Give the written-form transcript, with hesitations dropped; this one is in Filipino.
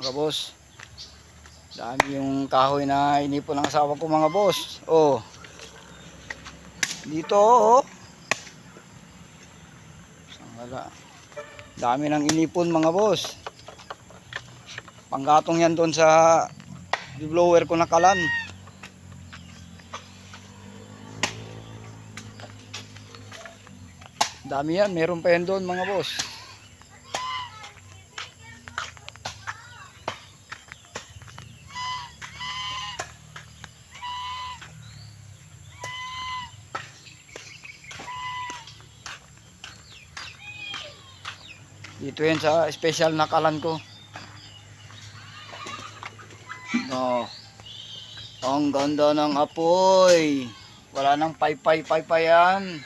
mga boss. Dami yung kahoy na inipon ng asawa ko mga boss. Oh. Dito oh. Wala. Dami ng inipon mga boss. Panggatong yan doon sa blower ko na kalan. Dami yan, meron pa yan doon mga boss. Dito yan sa special na kalan ko. Oh. Ang ganda ng apoy. Wala nang paypay yan.